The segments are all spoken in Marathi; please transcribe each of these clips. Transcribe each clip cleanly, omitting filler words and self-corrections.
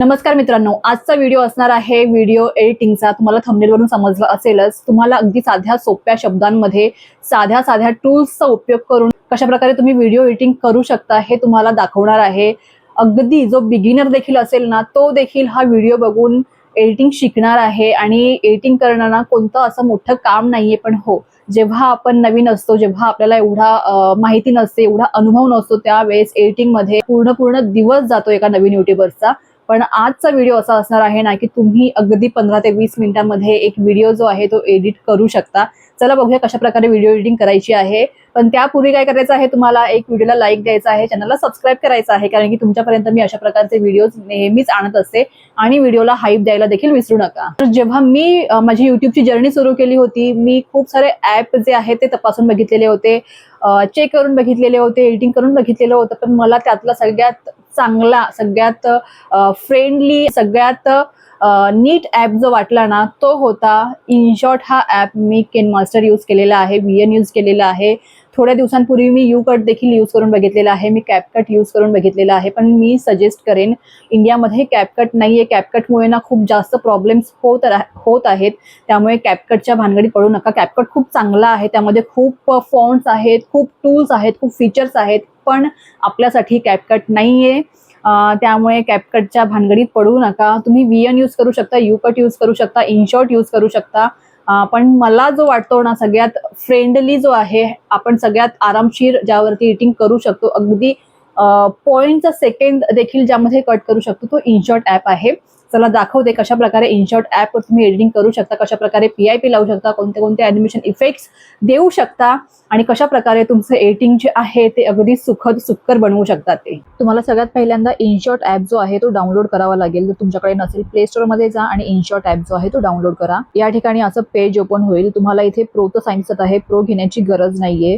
नमस्कार मित्रांनो, आजचा व्हिडिओ असणार आहे व्हिडिओ एडिटिंगचा। तुम्हाला थंबनेलवरून समजलं असेलच। तुम्हाला अगदी साध्या सोप्या शब्दांमध्ये साध्या टूल्सचा उपयोग करून कशा प्रकारे तुम्ही व्हिडिओ एडिटिंग करू शकता हे तुम्हाला दाखवणार आहे। अगदी जो बिगिनर देखील असेल ना, तो देखील हा व्हिडिओ बघून एडिटिंग शिकणार आहे। आणि एडिटिंग करणं कोणतं असं मोठं काम नाहीये, पण हो, जेव्हा आपण नवीन असतो, जेव्हा आपल्याला एवढा माहिती नसते, एवढा अनुभव नसतो, त्यावेळेस एडिटिंगमध्ये पूर्ण दिवस जातो एका नवीन युट्यूबरचा। पण आजचा व्हिडिओ असा असणार आहे ना, की तुम्ही अगदी 15 ते 20 मिनिटांमध्ये एक व्हिडिओ जो आहे तो एडिट करू शकता। चला बघूया कशा प्रकारे व्हिडिओ एडिटिंग करायची आहे। पण त्यापूर्वी काय करायचं आहे, तुम्हाला एक व्हिडिओला लाईक द्यायचा आहे, चॅनलला सबस्क्राईब करायचं आहे, कारण की तुमच्यापर्यंत मी अशा प्रकारचे व्हिडिओज नेहमीच आणत असते। आणि व्हिडिओला हाईप द्यायला देखील विसरू नका। तर जेव्हा मी माझी युट्यूबची जर्नी सुरू केली होती, मी खूप सारे ऍप जे आहेत ते तपासून बघितलेले होते, चेक करून बघितलेले होते, एडिटिंग करून बघितलेलं होतं। पण मला त्यातला सगळ्यात चांगला, सगळ्यात फ्रेंडली, सगळ्यात नीट ऍप जो वाटला ना, तो होता इनशॉट हा ऍप। मी KineMaster यूज केलेला आहे, VN यूज केलेला आहे। थोड्या दिवसांपूर्वी मी YouCut देखील यूज करून बघितलेला आहे, मी CapCut यूज करून बघितलेला आहे। पण मी सजेस्ट करेन, इंडियामध्ये CapCut नाहीये। CapCutमुळे ना खूप जास्त प्रॉब्लेम्स होत आहेत, त्यामुळे CapCutच्या भानगडीत पडू नका। CapCut खूप चांगला आहे, त्यामध्ये खूप फॉन्ट्स आहेत, खूप टूल्स आहेत, खूप फीचर्स आहेत, पण आपल्यासाठी CapCut नाहीये। त्यामुळे CapCutच्या भानगडीत पडू नका। तुम्ही VN यूज करू शकता, YouCut यूज करू शकता, इनशॉट यूज करू शकता। पण मला जो वाटतो ना, सगळ्यात फ्रेंडली जो आहे, आपण सगळ्यात आरामशीर ज्यावरती एडिटिंग करू शकतो, अगदी पॉइंटचा सेकंड देखील ज्यामध्ये कट करू शकतो, तो इनशॉट ऍप आहे। चला दाखवते कशा प्रकारे इनशॉट ऍप वर तुम्ही एडिटिंग करू शकता, कशा प्रकारे PIP लावू शकता, कोणते कोणते अॅनिमेशन इफेक्ट्स देऊ शकता, आणि कशा प्रकारे तुमचं एडिटिंग जे आहे ते अगदी सुखकर बनवू शकता। ते तुम्हाला सगळ्यात पहिल्यांदा इनशॉट ऍप जो आहे तो डाउनलोड करावा लागेल। जर तुमच्याकडे नसेल, प्ले स्टोर मध्ये जा आणि इनशॉट ऍप जो आहे तो डाउनलोड करा। या ठिकाणी असं पेज ओपन होईल। तुम्हाला इथे प्रोचं साइन दिसत आहे, प्रो घेण्याची गरज नाहीये।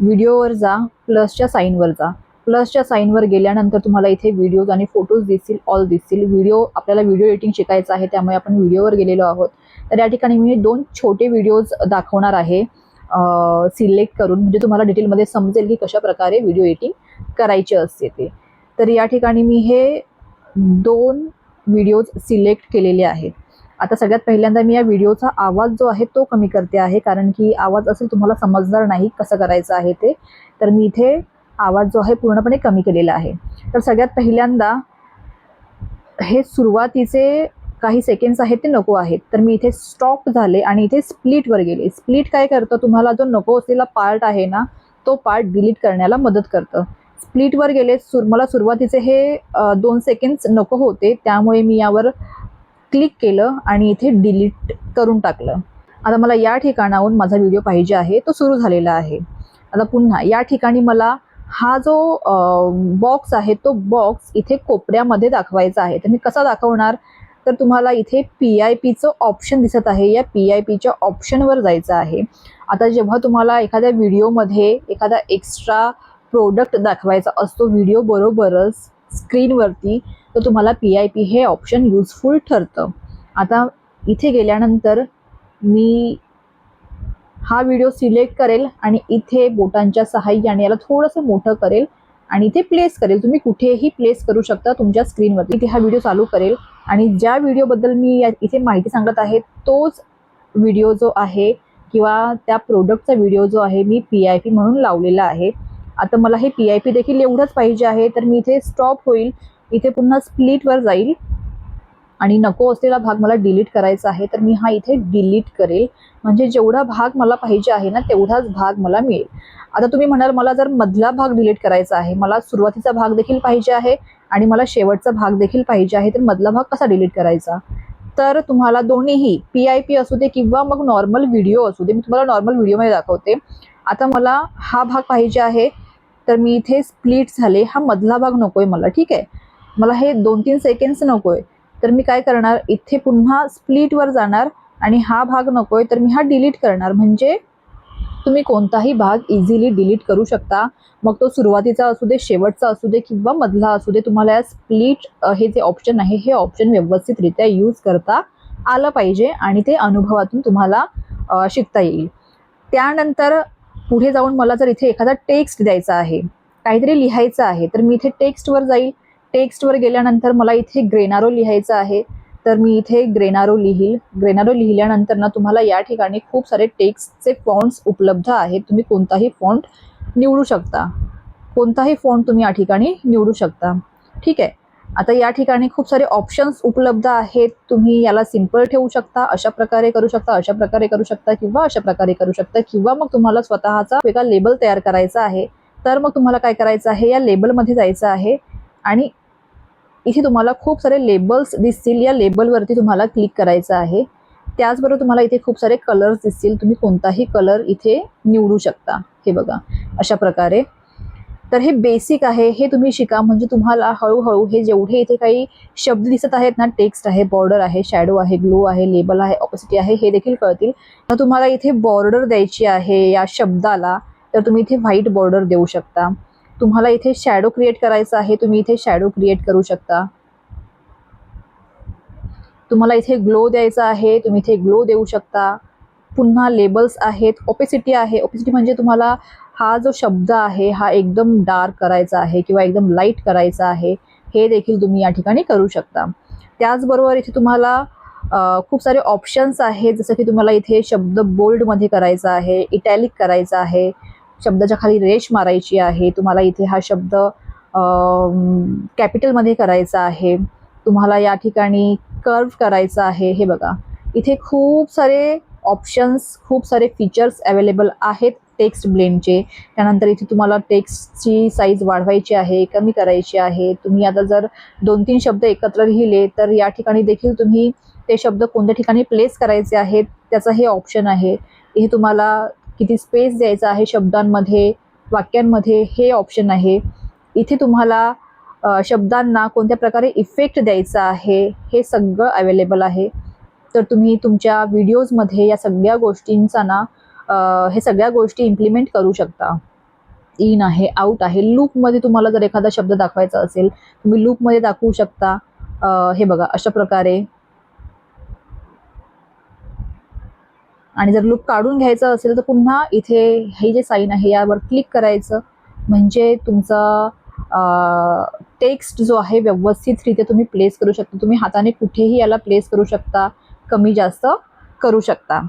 व्हिडिओवर जा, प्लसच्या साइनवर जा। प्लसच्या साइनवर गेल्यानंतर तुम्हाला इथे व्हिडिओज आणि फोटोज दिसतील, ऑल दिसतील। आपल्याला व्हिडिओ एडिटिंग शिकायचं आहे, त्यामुळे आपण व्हिडिओवर गेलेलो आहोत। तर या ठिकाणी मी 2 छोटे व्हिडिओज दाखवणार आहे सिलेक्ट करून, म्हणजे तुम्हाला डिटेलमध्ये समजेल की कशा प्रकारे व्हिडिओ एडिटिंग करायचे असते ते। तर या ठिकाणी मी हे 2 व्हिडिओज सिलेक्ट केलेले आहेत। आता सगळ्यात पहिल्यांदा मी या व्हिडिओचा आवाज जो आहे तो कमी करते आहे, कारण की आवाज असेल तुम्हाला समजणार नाही कसं करायचं आहे ते। तर मी इथे आवाज जो आहे पूर्णपणे कमी केलेला आहे। तर सगळ्यात पहिल्यांदा हे सुरुवातीचे काही सेकंड्स आहेत ते नको आहेत, तर मी इथे स्टॉप झाले आणि इथे स्प्लिटवर गेले। स्प्लिट काय करतं, तुम्हाला जो नको असलेला पार्ट आहे ना, तो पार्ट डिलीट करण्याला मदत करतं। स्प्लिटवर गेले, मला सुरुवातीचे हे 2 सेकंड्स नको होते, त्यामुळे मी यावर क्लिक केलं आणि इथे डिलीट करून टाकलं। आता मला या ठिकाणाहून माझा व्हिडिओ पाहिजे आहे, तो सुरू झालेला आहे। आता पुन्हा या ठिकाणी मला हा जो बॉक्स आहे, तो बॉक्स इथे कोपऱ्यामध्ये दाखवायचा आहे। तर मी कसा दाखवणार, तर तुम्हाला इथे PIPचं ऑप्शन दिसत आहे, या PIPच्या ऑप्शनवर जायचं आहे। आता जेव्हा तुम्हाला एखाद्या व्हिडिओमध्ये एखादा एक्स्ट्रा प्रोडक्ट दाखवायचा असतो व्हिडिओ बरोबरच स्क्रीनवरती, तर तुम्हाला PIP हे ऑप्शन युजफुल ठरतं। आता इथे गेल्यानंतर मी हा व्हिडिओ सिलेक्ट करेल आणि इथे बोटांच्या सहाय्याने याला थोडंसं मोठं करेल आणि इथे प्लेस करेल। तुम्ही कुठेही प्लेस करू शकता तुमच्या स्क्रीनवरती। इथे हा व्हिडिओ चालू करेल आणि ज्या व्हिडिओबद्दल मी इथे माहिती सांगत आहे, तोच व्हिडिओ जो आहे किंवा त्या प्रोडक्टचा व्हिडिओ जो आहे मी PIP म्हणून लावलेला आहे। आता मला हे PIP देखील एवढंच पाहिजे आहे, तर मी इथे स्टॉप होईल, इथे पुन्हा स्प्लिटवर जाईल आणि नको असलेला भाग मला डिलीट करायचा आहे, तर मी हा इथे डिलीट करेल, म्हणजे जेवढा भाग मला पाहिजे आहे ना, तेवढाच भाग मला मिळेल। आता तुम्ही म्हणाल, मला जर मधला भाग डिलीट करायचा आहे, मला सुरुवातीचा भाग देखील पाहिजे आहे आणि मला शेवटचा भाग देखील पाहिजे आहे, तर मधला भाग कसा डिलीट करायचा? तर तुम्हाला दोन्हीही PIP असू दे किंवा मग नॉर्मल व्हिडिओ असू दे, मी तुम्हाला नॉर्मल व्हिडिओमध्ये दाखवते। आता मला हा भाग पाहिजे आहे, तर मी इथे स्प्लिट झाले, हा मधला भाग नकोय मला, ठीक आहे। मला हे 2-3 सेकंड्स नकोय, तर मी काय करणार, इथे पुन्हा स्प्लिटवर जाणार आणि हा भाग नकोय, तर मी हा डिलीट करणार। म्हणजे तुम्ही कोणताही भाग इझिली डिलीट करू शकता, मग तो सुरुवातीचा असू दे, शेवटचा असू दे किंवा मधला असू दे। तुम्हाला या स्प्लिट हे जे ऑप्शन आहे, हे ऑप्शन व्यवस्थितरित्या यूज करता आलं पाहिजे आणि ते अनुभवातून तुम्हाला शिकता येईल। त्यानंतर पुढे जाऊन मला जर इथे एखादा टेक्स्ट द्यायचा आहे, काहीतरी लिहायचं आहे, तर मी इथे टेक्स्टवर जाईल। टेक्स्टवर गेल्यानंतर मला इथे ग्रेनारो लिहायचं आहे, तर मी इथे ग्रेनारो लिहील. ग्रेनारो लिहिल्यानंतर ना तुम्हाला या ठिकाणी खूप सारे टेक्स्टचे फॉन्ट्स उपलब्ध आहेत. तुम्ही कोणताही फॉन्ट निवडू शकता. कोणताही फॉन्ट तुम्ही या ठिकाणी निवडू शकता. ठीक आहे. आता या ठिकाणी खूप सारे ऑप्शन्स उपलब्ध आहेत. तुम्ही याला सिंपल ठेवू शकता, अशा प्रकारे करू शकता, अशा प्रकारे करू शकता किंवा अशा प्रकारे करू शकता, किंवा मग तुम्हाला स्वतःचा वेगळा लेबल तयार करायचा आहे, तर मग तुम्हाला काय करायचं आहे, या लेबलमध्ये जायचं आहे आणि इथे तुम्हाला खूप सारे लेबल्स दिसतील. या लेबलवरती तुम्हाला क्लिक करायचं आहे. त्याचबरोबर तुम्हाला इथे खूप सारे कलर्स दिसतील. तुम्ही कोणताही कलर इथे निवडू शकता. हे बघा अशा प्रकारे. तर हे बेसिक आहे, हे तुम्ही शिका, म्हणजे तुम्हाला हळूहळू हे जेवढे इथे काही शब्द दिसत आहेत ना, टेक्स्ट आहे, बॉर्डर आहे, शॅडो आहे, ग्लो आहे, लेबल आहे, ऑपोसिटी आहे, हे देखील कळतील. तर तुम्हाला इथे बॉर्डर द्यायची आहे या शब्दाला, तर तुम्ही इथे व्हाईट बॉर्डर देऊ शकता. तुम्हाला इथे शॅडो क्रिएट करायचा आहे, तुम्ही इथे शॅडो क्रिएट करू शकता. तुम्हाला इथे ग्लो द्यायचा आहे, तुम्ही इथे ग्लो देऊ शकता. पुन्हा लेबल्स आहेत, ओपेसिटी आहे. ओपेसिटी म्हणजे तुम्हाला हा जो शब्द आहे हा एकदम डार्क करायचा आहे किंवा एकदम लाईट करायचा आहे, हे देखील तुम्ही या ठिकाणी करू शकता. त्याचबरोबर इथे तुम्हाला खूप सारे ऑप्शन्स आहेत, जसं की तुम्हाला इथे शब्द बोल्डमध्ये करायचा आहे, इटॅलिक करायचा आहे, शब्दाच्या खाली रेष मारायची आहे, तुम्हाला इथे हा शब्द कॅपिटलमध्ये करायचा आहे, तुम्हाला या ठिकाणी कर्व करायचा आहे. हे बघा इथे खूप सारे ऑप्शन्स, खूप सारे फीचर्स अवेलेबल आहेत टेक्स्ट ब्लेंडचे. त्यानंतर इथे तुम्हाला टेक्स्टची साईज वाढवायची आहे, कमी करायची आहे. तुम्ही आता जर 2-3 शब्द एकत्र लिहिले तर या ठिकाणी देखील तुम्ही ते शब्द कोणत्या ठिकाणी प्लेस करायचे आहेत त्याचं हे ऑप्शन आहे. इथे तुम्हाला किती स्पेस द्यायचा आहे शब्दांमध्ये, वाक्यांमध्ये, हे ऑप्शन आहे. इथे तुम्हाला शब्दांना कोणत्या प्रकारे इफेक्ट द्यायचा आहे हे सगळं अवेलेबल आहे. तर तुम्ही तुमच्या व्हिडिओजमध्ये या सगळ्या गोष्टींचा ना हे सगळ्या गोष्टी इम्प्लिमेंट करू शकता. इन आहे, आउट आहे. लूपमध्ये तुम्हाला जर एखादा शब्द दाखवायचा असेल तुम्ही लूपमध्ये दाखवू शकता. हे बघा अशा प्रकारे. आणि जर लूप काढून घ्यायचं असेल तर पुन्हा इथे हे जे साईन आहे यावर क्लिक करायचं, म्हणजे तुमचा टेक्स्ट जो आहे व्यवस्थितरित्या तुम्ही प्लेस करू शकता. तुम्ही हाताने कुठेही याला प्लेस करू शकता, कमी जास्त करू शकता.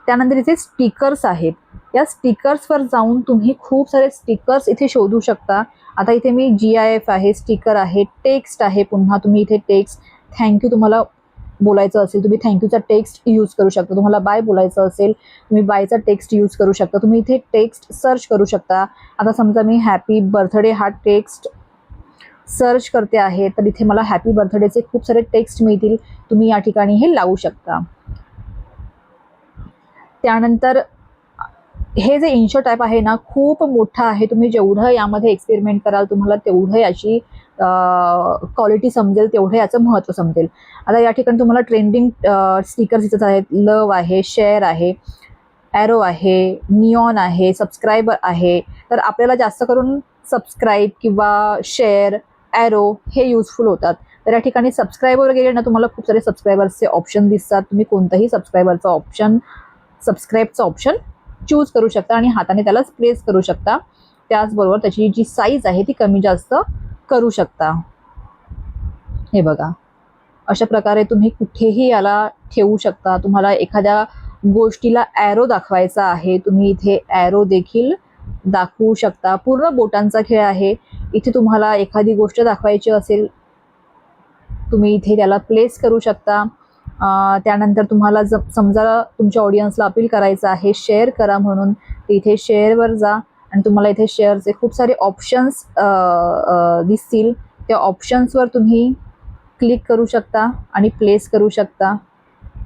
त्यानंतर इथे स्टिकर्स आहेत. या स्टिकर्सवर जाऊन तुम्ही खूप सारे स्टिकर्स इथे शोधू शकता. आता इथे मी GIF आहे, स्टिकर आहे, टेक्स्ट आहे. पुन्हा तुम्ही इथे टेक्स्ट, थँक्यू तुम्हाला बोलायचं असेल तुम्ही थँक्यूचा टेक्स्ट यूज करू शकता. तुम्हाला बाय बोलायचं असेल तुम्ही बायचा टेक्स्ट यूज करू शकता. तुम्ही इथे टेक्स्ट सर्च करू शकता. आता समजा मी हॅपी बर्थडे हा टेक्स्ट सर्च करते आहे, तर इथे मला हॅपी बर्थडेचे खूप सारे टेक्स्ट मिळतील. तुम्ही या ठिकाणी हे लावू शकता. त्यानंतर हे जे इन्शॉट ॲप आहे ना खूप मोठं आहे. तुम्ही जेवढं यामध्ये एक्सपेरिमेंट कराल तुम्हाला तेवढं याची क्वालिटी समजेल, तेवढं याचं महत्त्व समजेल. आता या ठिकाणी तुम्हाला ट्रेंडिंग स्टिकर्स दिसत आहेत. लव आहे, शेअर आहे, ॲरो आहे, निऑन आहे, सबस्क्रायबर आहे. तर आपल्याला जास्त करून सबस्क्राईब किंवा शेअर, ॲरो हे युजफुल होतात. तर या ठिकाणी सबस्क्रायबर गेले ना तुम्हाला खूप सारे सबस्क्रायबर्सचे ऑप्शन दिसतात. तुम्ही कोणताही सबस्क्राईबचा ऑप्शन चूज करू शकता आणि हाताने त्याला प्रेस करू शकता. त्याचबरोबर त्याची जी साईज आहे ती कमी जास्त करू शकता. हे बघा अशा प्रकारे तुम्ही कुठेही याला ठेवू शकता. तुम्हाला एखाद्या गोष्टीला ॲरो दाखवायचा आहे, तुम्ही इथे ॲरो देखील दाखवू शकता. पूर्ण बोटांचा खेळ आहे. इथे तुम्हाला एखादी गोष्ट दाखवायची असेल तुम्ही इथे त्याला प्लेस करू शकता. त्यानंतर तुम्हाला समजा तुमच्या ऑडियन्सला अपील करायचं आहे शेअर करा म्हणून, इथे शेअरवर जा आणि तुम्हाला इथे शेअरचे खूप सारे ऑप्शन्स दिसतील. त्या ऑप्शन्सवर तुम्ही क्लिक करू शकता आणि प्लेस करू शकता.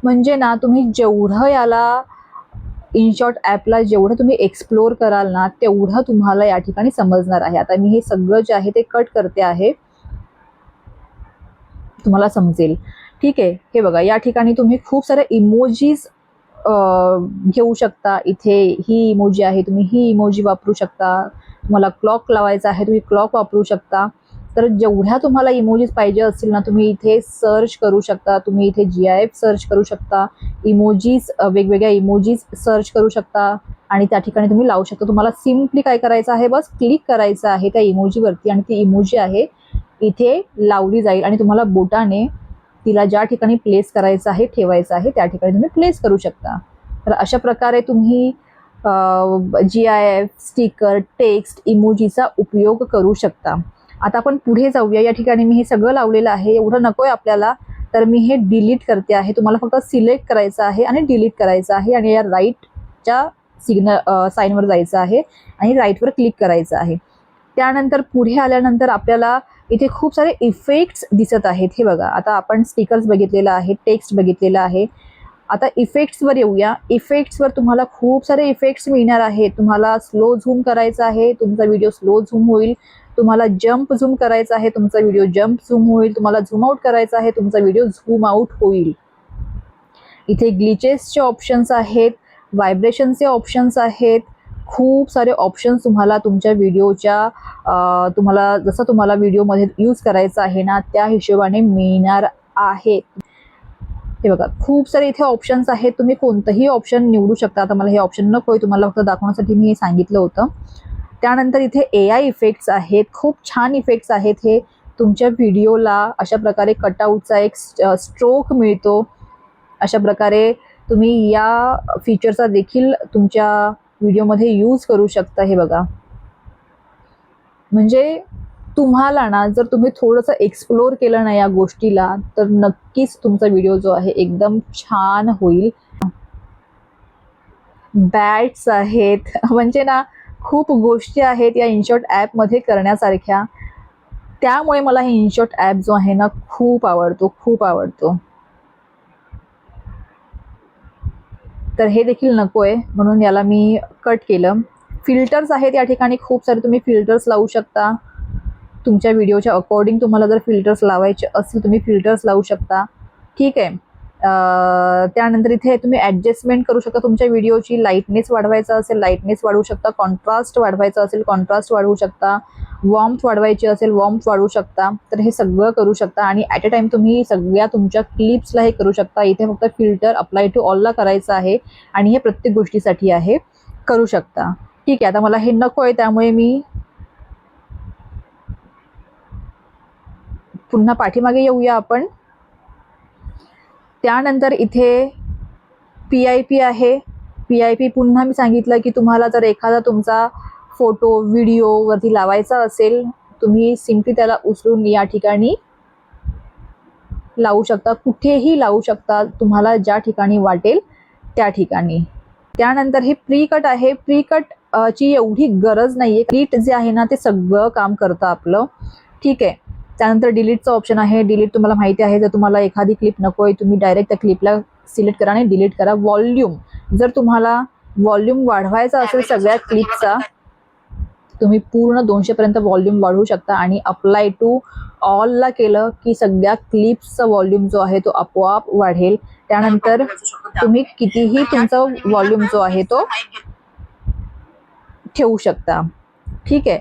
म्हणजे ना तुम्ही जेवढं याला इनशॉट ॲपला जेवढं तुम्ही एक्सप्लोर कराल ना तेवढं तुम्हाला या ठिकाणी समजणार आहे. आता मी हे सगळं जे आहे ते कट करते आहे, तुम्हाला समजेल. ठीक आहे. हे बघा या ठिकाणी तुम्ही खूप सारे इमोजीज घेऊ शकता. इथे ही इमोजी आहे, तुम्ही ही इमोजी वापरू शकता. तुम्हाला क्लॉक लावायचा आहे तुम्ही क्लॉक वापरू शकता. तर जेवढ्या तुम्हाला इमोजीज पाहिजे असतील ना तुम्ही इथे सर्च करू शकता. तुम्ही इथे GIF सर्च करू शकता. इमोजीज वेगवेगळ्या इमोजीज सर्च करू शकता आणि त्या ठिकाणी तुम्ही लावू शकता. तुम्हाला सिम्पली काय करायचं आहे, बस क्लिक करायचं आहे त्या इमोजीवरती आणि ती इमोजी आहे इथे लावली जाईल आणि तुम्हाला बोटाने तिला ज्या ठिकाणी प्लेस करायचं आहे, ठेवायचं आहे, त्या ठिकाणी तुम्ही प्लेस करू शकता. तर अशा प्रकारे तुम्ही GIF, स्टिकर, टेक्स्ट, इमोजीचा उपयोग करू शकता. आता आपण पुढे जाऊया. या ठिकाणी मी हे सगळं लावलेलं आहे, एवढं नकोय आपल्याला, तर मी हे डिलीट करते आहे. तुम्हाला फक्त सिलेक्ट करायचं आहे आणि डिलीट करायचं आहे आणि या राईटच्या साईनवर जायचं आहे आणि राईटवर क्लिक करायचं आहे. त्यानंतर पुढे आल्यानंतर आपल्याला इथे खूप सारे इफेक्ट्स दिसत आहेत. हे बघा, आता आपण स्टिकर्स बघितलेलं आहे, टेक्स्ट बघितलेलं आहे. आता इफेक्ट्सवर येऊया. इफेक्ट्सवर तुम्हाला खूप सारे इफेक्ट्स मिळणार आहेत. तुम्हाला स्लो झूम करायचा आहे, तुमचा व्हिडिओ स्लो झूम होईल. तुम्हाला जंप झूम करायचा आहे, तुमचा व्हिडिओ जंप झूम होईल. तुम्हाला झूम आउट करायचा आहे, तुमचा व्हिडिओ झूम आउट होईल. इथे ग्लिचेसचे ऑप्शन्स आहेत, व्हायब्रेशनचे ऑप्शन्स आहेत. खूप सारे ऑप्शन्स तुम्हाला तुमच्या व्हिडिओच्या तुम्हाला जसं तुम्हाला व्हिडिओमध्ये यूज करायचं आहे ना, त्या हिशोबाने मिळणार आहेत. हे बघा, खूप सारे इथे ऑप्शन्स आहेत. तुम्ही कोणतंही ऑप्शन निवडू शकता. आता मला हे ऑप्शन नकोय, तुम्हाला फक्त दाखवण्यासाठी मी हे सांगितलं होतं. त्यानंतर इथे AI इफेक्ट्स आहेत. खूप छान इफेक्ट्स आहेत. हे तुमच्या व्हिडिओला अशा प्रकारे कटआउटचा एक स्ट्रोक मिळतो. अशा प्रकारे तुम्ही या फीचरचा देखील तुमच्या व्हिडिओमध्ये यूज करू शकता. हे बघा, म्हणजे तुम्हाला ना, जर तुम्ही थोडंसं एक्सप्लोर केलं ना या गोष्टीला, तर नक्कीच तुमचा व्हिडिओ जो आहे एकदम छान होईल. बॅट्स आहेत, म्हणजे ना खूप गोष्टी आहेत या इनशॉट ॲपमध्ये करण्यासारख्या. त्यामुळे मला हे इनशॉट ॲप जो आहे ना खूप आवडतो, खूप आवडतो. तर हे देखील नको आहे, म्हणून याला मी कट केलं. फिल्टर्स आहेत या ठिकाणी, खूप सारे तुम्ही फिल्टर्स लावू शकता. तुमच्या व्हिडिओच्या अकॉर्डिंग तुम्हाला जर फिल्टर्स लावायचे असतील, तुम्ही फिल्टर्स लावू शकता. ठीक आहे. त्यानंतर इथे तुम्ही ॲडजस्टमेंट करू शकता तुमच्या व्हिडिओची. लाईटनेस वाढवायचा असेल, लाईटनेस वाढवू शकता. कॉन्ट्रास्ट वाढवायचा असेल, कॉन्ट्रास्ट वाढवू शकता. वॉर्मथ वाढवायची असेल, वॉर्मथ वाढवू शकता. तर हे सगळं करू शकता आणि ॲट अ टाईम तुम्ही सगळ्या तुमच्या क्लिप्सला हे करू शकता. इथे फक्त फिल्टर अप्लाय टू ऑलला करायचं आहे आणि हे प्रत्येक गोष्टीसाठी आहे, करू शकता. ठीक आहे. आता मला हे नको आहे, त्यामुळे मी पुन्हा पाठीमागे येऊया आपण. त्यानंतर इथे PIP आहे. PIP पुन्हा मी सांगितलं की तुम्हाला जर एखादा तुमचा फोटो व्हिडिओवरती लावायचा असेल, तुम्ही सिम्पली त्याला उचलून या ठिकाणी लावू शकता. कुठेही लावू शकता, तुम्हाला ज्या ठिकाणी वाटेल त्या ठिकाणी. त्यानंतर हे प्रीकट आहे. प्रीकट ची एवढी गरज नाहीये. डिलीट जे आहे ना, ते सगळं काम करतं आपलं. ठीक आहे. त्यानंतर डिलीटचं ऑप्शन आहे. डिलीट तुम्हाला माहिती आहे, जर तुम्हाला एखादी क्लिप नको आहे, तुम्ही डायरेक्ट त्या क्लिपला सिलेक्ट करा आणि डिलीट करा. व्हॉल्यूम, जर तुम्हाला व्हॉल्यूम वाढवायचा असेल सगळ्या क्लिपचा, तुम्ही पूर्ण 200 पर्यंत व्हॉल्यूम वाढवू शकता आणि अप्लाय टू ऑलला केलं की सगळ्या क्लिप्सचा व्हॉल्यूम जो आहे तो आपोआप वाढेल. त्यानंतर तुम्ही कितीही तुमचा व्हॉल्यूम जो आहे तो ठेवू शकता. ठीक आहे.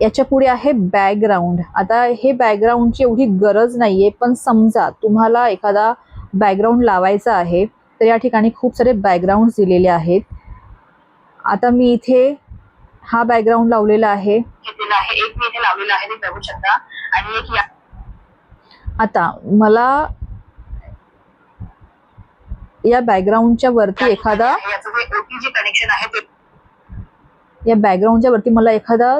याच्या पुढे आहे बॅकग्राऊंड. आता हे बॅकग्राऊंडची एवढी गरज नाहीये, पण समजा तुम्हाला एखादा बॅकग्राऊंड लावायचा आहे, तर या ठिकाणी खूप सारे बॅकग्राऊंड दिलेले आहेत. आता मी इथे हा बॅकग्राऊंड लावलेला आहे. एक मी इथे लावलेला आहे, ते बघू शकता. आणि एक आता मला या बॅकग्राऊंडच्या वरती एखादा कनेक्शन आहे, या बॅकग्राऊंडच्या वरती मला एखादा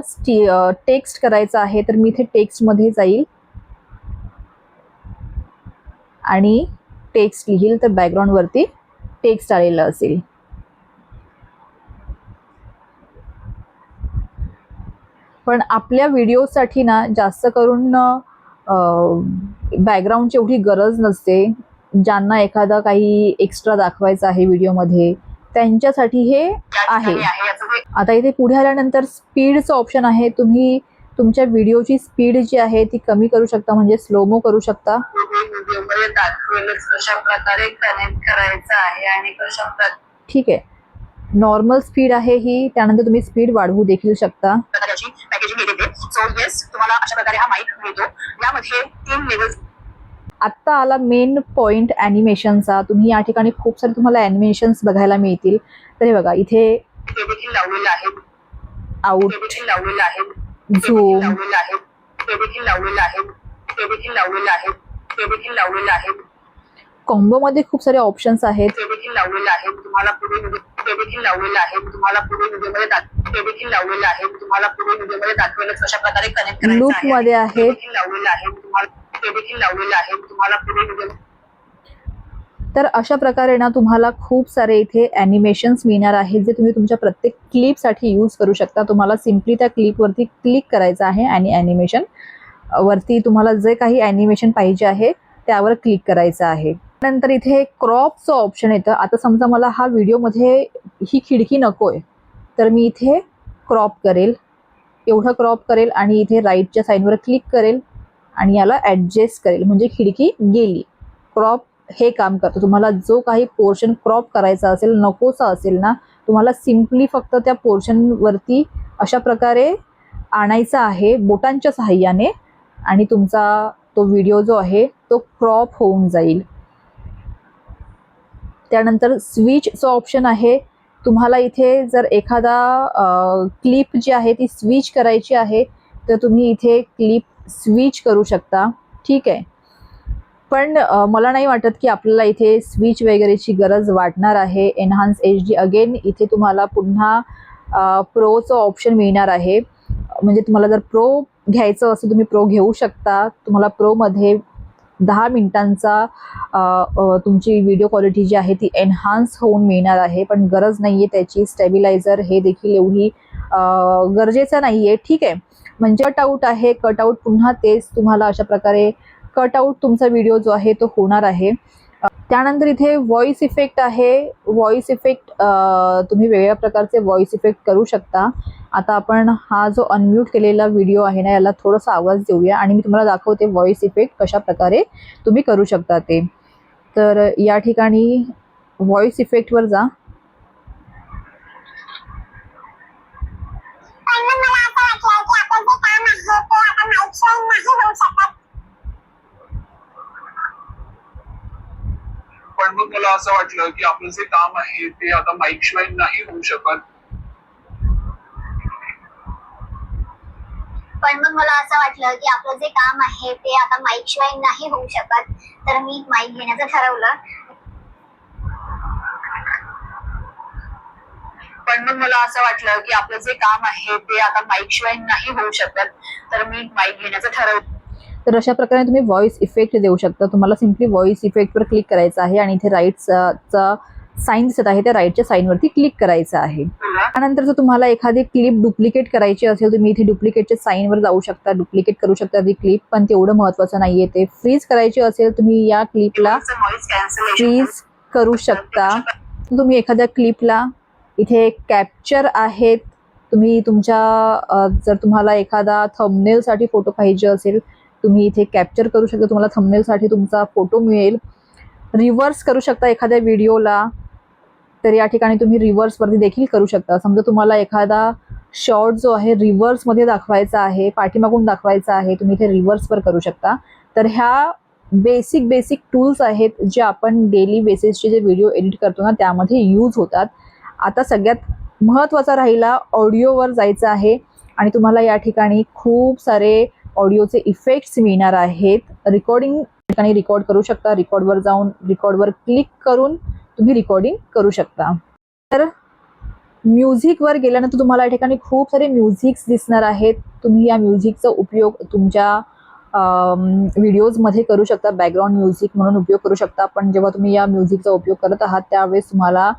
टेक्स्ट करायचा आहे, तर मी इथे टेक्स्टमध्ये जाईल आणि टेक्स्ट लिहिल, तर बॅकग्राऊंडवरती टेक्स्ट आलेलं असेल. पण आपल्या व्हिडिओसाठी ना जास्त करून बॅकग्राऊंडची एवढी गरज नसते. ज्यांना एखादा काही एक्स्ट्रा दाखवायचं आहे व्हिडिओमध्ये, त्यांच्यासाठी हे आहे. आता इथे पुढे आल्यानंतर स्पीडचं ऑप्शन आहे. तुम्ही तुमच्या व्हिडिओची स्पीड जी आहे ती कमी करू शकता, म्हणजे स्लोमो करू शकता. कशा प्रकारे कनेक्ट करायचं आहे आणि कशा, ठीक आहे. नॉर्मल स्पीड आहे ही. त्यानंतर तुम्ही स्पीड वाढवू देखील शकता. तुम्हाला अशा प्रकारे हा माईक मिळतो. यामध्ये 3 लेवल्स. आत्ता आला मेन पॉइंट ॲनिमेशनचा. तुम्ही या ठिकाणी खूप सारे तुम्हाला ॲनिमेशन्स बघायला मिळतील. तर हे बघा, इथे देखील लावलेलं आहे. आउट, लावलेलं आहे. झूम, कॉम्बो मध्ये खूप सारे ऑप्शन्स आहेत. लूप मध्ये आहे. तर अशा प्रकारे ना तुम्हाला खूप सारे इथे ॲनिमेशन्स मिळणार आहेत जे तुम्ही तुमच्या प्रत्येक क्लिपसाठी यूज करू शकता. तुम्हाला सिम्पली त्या क्लिपवरती क्लिक करायचं आहे आणि ॲनिमेशन वरती तुम्हाला जे काही ॲनिमेशन पाहिजे आहे त्यावर क्लिक करायचं आहे. नंतर इथे क्रॉपचं ऑप्शन येतं. आता समजा मला हा व्हिडिओमध्ये ही खिडकी नको आहे, तर मी इथे क्रॉप करेल, एवढं क्रॉप करेल आणि इथे राईटच्या साईडवर क्लिक करेल आणि याला ॲडजस्ट करेल, म्हणजे खिडकी गेली. क्रॉप हे काम करतं. तुम्हाला जो काही पोर्शन क्रॉप करायचा असेल, नकोसा असेल ना, तुम्हाला सिम्पली फक्त त्या पोर्शनवरती अशा प्रकारे आणायचा आहे बोटांच्या सहाय्याने आणि तुमचा तो व्हिडिओ जो आहे तो क्रॉप होऊन जाईल. त्यानंतर स्विचचं ऑप्शन आहे. तुम्हाला इथे जर एखादा क्लिप जी आहे ती स्विच करायची आहे तर तुम्ही इथे क्लिप स्विच करू शकता. ठीक आहे, पण मला नाही वाटत की आपल्याला इथे स्विच वगैरेची गरज वाटणार आहे. एनहान्स HD अगेन इथे तुम्हाला पुन्हा प्रोचं ऑप्शन मिळणार आहे. म्हणजे तुम्हाला जर प्रो घ्यायचं असेल तुम्ही प्रो घेऊ शकता. तुम्हाला प्रोमध्ये 10 मिनिटांचा तुमची व्हिडिओ क्वालिटी जी आहे ती एनहान्स होऊन मिळणार आहे, पण गरज नाही आहे त्याची. स्टेबिलायझर हे देखील एवढी गरजेचं नाही आहे. ठीक आहे, म्हणजे कटआउट आहे. कटआउट पुन्हा तेच तुम्हाला अशा प्रकारे कटआउट तुमचा व्हिडिओ जो आहे तो होणार आहे. त्यानंतर इथे व्हॉइस इफेक्ट आहे. व्हॉइस इफेक्ट तुम्ही वेगवेगळ्या प्रकारचे व्हॉइस इफेक्ट करू शकता. आता आपण हा जो अनम्यूट केलेला व्हिडिओ आहे ना याला थोडासा आवाज देऊया आणि मी तुम्हाला दाखवते व्हॉइस इफेक्ट कशा प्रकारे तुम्ही करू शकता ते. तर या ठिकाणी व्हॉइस इफेक्टवर जा. पण मग मला असं वाटलं की आपलं जे काम आहे ते आता माईक शिवाय नाही होऊ शकत. तर मी माईक घेण्याचं ठरवलं. पण मग मला असं वाटलं की आपलं जे काम आहे ते आता माईक शिवाय नाही होऊ शकत, तर मी माईक घेण्याचं ठरवलं. तर अशा प्रकारे तुम्ही व्हॉइस इफेक्ट देऊ शकता. तुम्हाला सिम्पली व्हॉइस इफेक्टवर क्लिक करायचं आहे आणि इथे राईटचा साईन दिसत आहे त्या राईटच्या साईनवरती क्लिक करायचं आहे. त्यानंतर जर तुम्हाला एखादी क्लिप डुप्लिकेट करायची असेल तुम्ही इथे डुप्लिकेटच्या साईनवर जाऊ शकता, डुप्लिकेट करू शकता ती क्लिप, पण तेवढं महत्त्वाचं नाहीये ते. फ्रीज करायची असेल तुम्ही या क्लिपला फ्रीज करू शकता. तुम्ही एखाद्या क्लिपला इथे कॅप्चर आहेत. तुम्ही तुमच्या जर तुम्हाला एखादा थंबनेलसाठी फोटो पाहिजे असेल तुम्ही इथे कॅप्चर करू शकता. तुम्हाला थंबनेलसाठी तुमचा फोटो मिळेल. रिव्हर्स करू शकता एखाद्या व्हिडिओला, तर या ठिकाणी तुम्ही रिव्हर्सवरती देखील करू शकता. समजा तुम्हाला एखादा शॉर्ट जो आहे रिव्हर्समध्ये दाखवायचा आहे, पाठीमागून दाखवायचा आहे, तुम्ही इथे रिव्हर्सवर करू शकता. तर ह्या बेसिक टूल्स आहेत जे आपण डेली बेसिसचे जे व्हिडिओ एडिट करतो ना त्यामध्ये यूज होतात. आता सगळ्यात महत्त्वाचा राहिला ऑडिओवर जायचं आहे आणि तुम्हाला या ठिकाणी खूप सारे ऑडिओचे इफेक्ट्स मिळणार आहेत. रिकॉर्डिंग ठिकाणी रिकॉर्ड करू शकता. रिकॉर्डवर जाऊन रिकॉर्डवर क्लिक करून तुम्ही रिकॉर्डिंग करू शकता. तर म्युझिकवर गेल्यानंतर तुम्हाला या ठिकाणी खूप सारे म्युझिक्स दिसणार आहेत. तुम्ही या म्युझिकचा उपयोग तुमच्या व्हिडिओजमध्ये करू शकता. बॅकग्राऊंड म्युझिक म्हणून उपयोग करू शकता. पण जेव्हा तुम्ही या म्युझिकचा उपयोग करत आहात त्यावेळेस तुम्हाला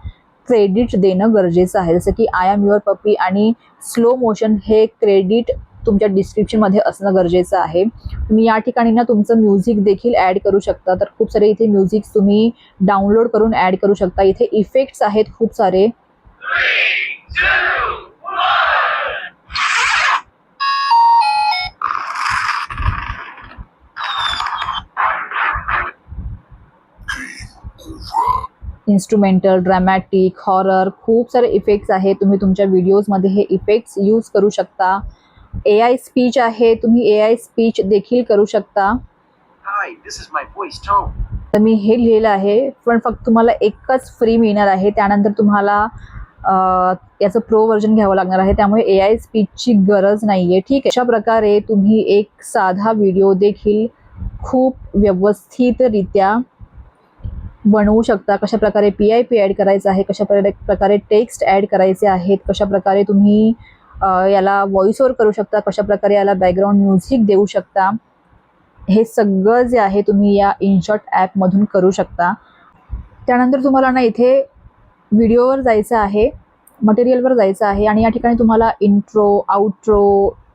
क्रेडिट देणं गरजेचं आहे. जसं की आय एम युअर पप्पी आणि स्लो मोशन हे क्रेडिट तुमच्या डिस्क्रिप्शनमध्ये असणं गरजेचं आहे. तुम्ही या ठिकाणी ना तुमचं म्युझिक देखील ॲड करू शकता. तर खूप सारे इथे म्युझिक तुम्ही डाउनलोड करून ॲड करू शकता. इथे इफेक्ट्स आहेत खूप सारे. इन्स्ट्रुमेंटल, ड्रॅमॅटिक, हॉरर खूप सारे इफेक्ट्स आहेत. तुम्ही तुमच्या व्हिडिओजमध्ये हे इफेक्ट्स यूज करू शकता. AI स्पीच आहे, तुम्ही AI स्पीच देखील करू शकता. तर मी हे लिहिलं आहे, पण फक्त तुम्हाला एकच फ्री मिळणार आहे. त्यानंतर तुम्हाला याचं प्रो व्हर्जन घ्यावं लागणार आहे, त्यामुळे AI स्पीचची गरज नाहीये. ठीक आहे. अशा प्रकारे तुम्ही एक साधा व्हिडिओ देखील खूप व्यवस्थितरित्या बनवू शकता. कशा प्रकारे PIP ॲड करायचं आहे, कशा प्रकारे टेक्स्ट ॲड करायचे आहेत, कशा प्रकारे तुम्ही याला व्हॉइस ओव्हर करू शकता, कशा प्रकारे याला बॅकग्राऊंड म्युझिक देऊ शकता. हे सगळं जे आहे तुम्ही या इनशॉट ॲपमधून करू शकता. त्यानंतर तुम्हाला ना इथे व्हिडिओवर जायचं आहे, मटेरियलवर जायचं आहे आणि या ठिकाणी तुम्हाला इंट्रो, आउट्रो,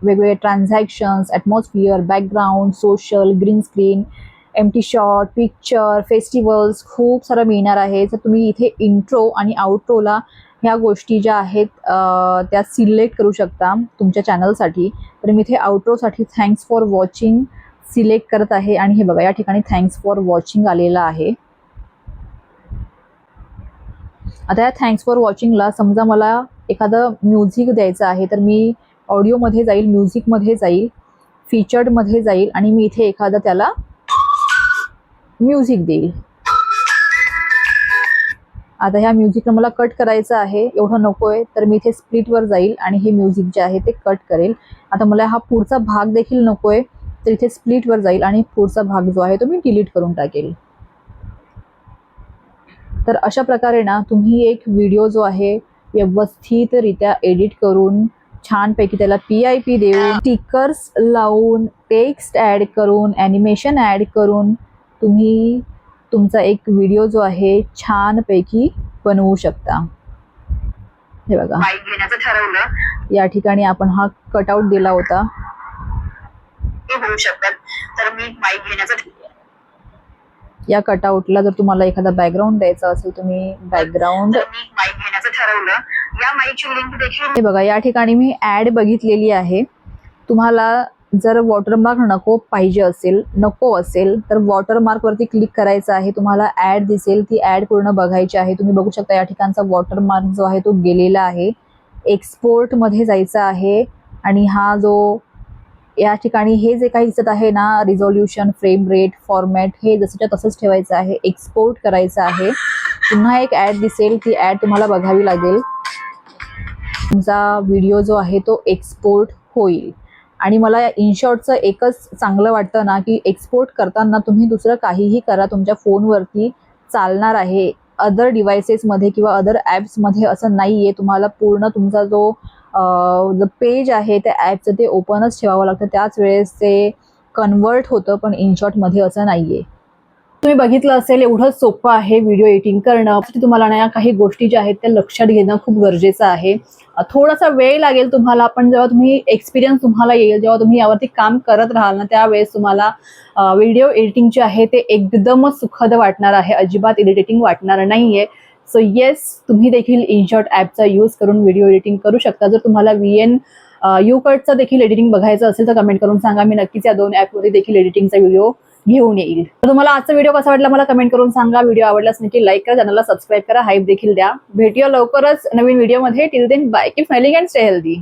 वेगवेगळे transactions, atmosphere, background, social, green screen, empty shot, picture, festivals खूप सारं मिळणार आहे. तर तुम्ही इथे इंट्रो आणि आउट्रोला ह्या गोष्टी ज्या आहेत त्या सिलेक्ट करू शकता तुमच्या चॅनलसाठी. तर मी इथे आउट्रोसाठी थँक्स फॉर वॉचिंग सिलेक्ट करत आहे आणि हे बघा या ठिकाणी थँक्स फॉर वॉचिंग आलेलं आहे. आता या थँक्स फॉर वॉचिंगला समजा मला एखादं म्युझिक द्यायचं आहे, तर मी ऑडिओमध्ये जाईल, म्युझिकमध्ये जाईल, फीचर्डमध्ये जाईल आणि मी इथे एखादं त्याला म्युझिक देईल. आता ह्या म्युझिकला मला कट करायचं आहे, एवढं नको आहे, तर मी इथे स्प्लिटवर जाईल आणि हे म्युझिक जे आहे ते कट करेल. आता मला हा पुढचा भाग देखील नको आहे, तर इथे स्प्लिटवर जाईल आणि पुढचा भाग जो आहे तो मी डिलीट करून टाकेल. तर अशा प्रकारे ना तुम्ही एक व्हिडिओ जो आहे व्यवस्थितरित्या एडिट करून छानपैकी त्याला PIP देऊन, स्टिकर्स लावून, टेक्स्ट ॲड करून, ॲनिमेशन ॲड करून तुम्ही तुमचा एक व्हिडिओ जो आहे छानपैकी बनवू शकता. हे बघा माईक घेण्याचं ठरवलं या ठिकाणी आपण हा कटआउट दिला होता. ते होऊ शकतात. तर मी माईक घेण्याचं या कटआउटला जर तुम्हाला एखादा बॅकग्राऊंड द्यायचा असेल, तुम्ही बॅकग्राऊंड, मी माईक घेण्याचं ठरवलं. या माईकची लिंक देखील हे बघा या ठिकाणी मी ॲड बघितलेली आहे. तुम्हाला जर वॉटरमार्क नको असेल तर वॉटरमार्कवरती क्लिक करायचं आहे. तुम्हाला ॲड दिसेल, ती ॲड पूर्ण बघायची आहे. तुम्ही बघू शकता या ठिकाणचा वॉटरमार्क जो आहे तो गेलेला आहे. एक्सपोर्टमध्ये जायचं आहे आणि हा जो या ठिकाणी हे जे काही दिसत आहे ना, रिझोल्युशन, फ्रेम रेट, फॉर्मॅट, हे जसंच्या तसंच ठेवायचं आहे. एक्सपोर्ट करायचं आहे. पुन्हा एक ॲड दिसेल, ती ॲड तुम्हाला बघावी लागेल. तुमचा व्हिडिओ जो आहे तो एक्सपोर्ट होईल. आणि मला या इनशॉटचं एकच चांगलं वाटतं ना, की एक्सपोर्ट करताना तुम्ही दुसरं काहीही करा, तुमच्या फोनवरती चालणार आहे. अदर डिव्हायसेसमध्ये किंवा अदर ॲप्समध्ये असं नाही आहे. तुम्हाला पूर्ण तुमचा जो पेज आहे त्या ॲपचं ते ओपनच ठेवावं लागतं, त्याच वेळेस ते कन्वर्ट होतं. पण इनशॉटमध्ये असं नाही आहे. तुम्ही बघितलं असेल एवढं सोपं आहे व्हिडिओ एडिटिंग करणं. तुम्हाला ना या काही गोष्टी ज्या आहेत त्या लक्षात घेणं खूप गरजेचं आहे. थोडासा वेळ लागेल तुम्हाला, पण जेव्हा तुम्ही एक्सपिरियन्स तुम्हाला येईल, जेव्हा तुम्ही यावरती काम करत राहाल ना, त्यावेळेस तुम्हाला व्हिडिओ एडिटिंग जे आहे ते एकदमच सुखद वाटणार आहे, अजिबात इरिटेटिंग वाटणार नाहीये. सो येस, तुम्ही देखील इनशॉट ॲपचा यूज करून व्हिडिओ एडिटिंग करू शकता. जर तुम्हाला VN UCutचं देखील एडिटिंग बघायचं असेल तर कमेंट करून सांगा. मी नक्कीच या 2 ॲपवरती देखील एडिटिंगचा व्हिडिओ घेऊन येईल. तर तुम्हाला आजचा व्हिडिओ कसा वाटला मला कमेंट करून सांगा. व्हिडिओ आवडल्यास नक्की लाईक करा, चॅनलला सबस्क्राईब करा, हाईप देखील द्या. भेटूया लवकरच नवीन व्हिडिओमध्ये. Till then bye, keep smiling and stay healthy.